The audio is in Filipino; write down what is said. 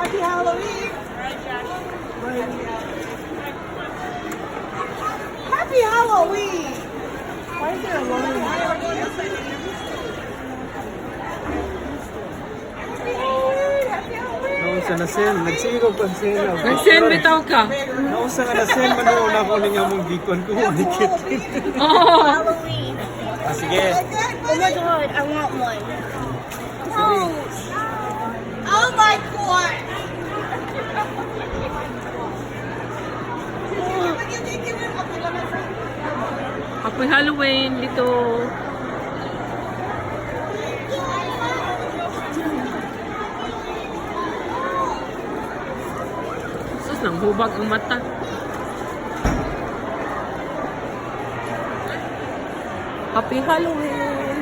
Happy Halloween! Happy Halloween! Why is there a balloon? Nausa na sen, nagsigog pag sen. Nag-send bitaw ka. Nausa nga na sen, manuon ako ni nga mong gikon ko. Dikit. Oh. Halloween. Sige. Oh my god, I want one. Oh, oh my god! Happy Halloween dito. Sus, nang hubag ang mata. Happy Halloween!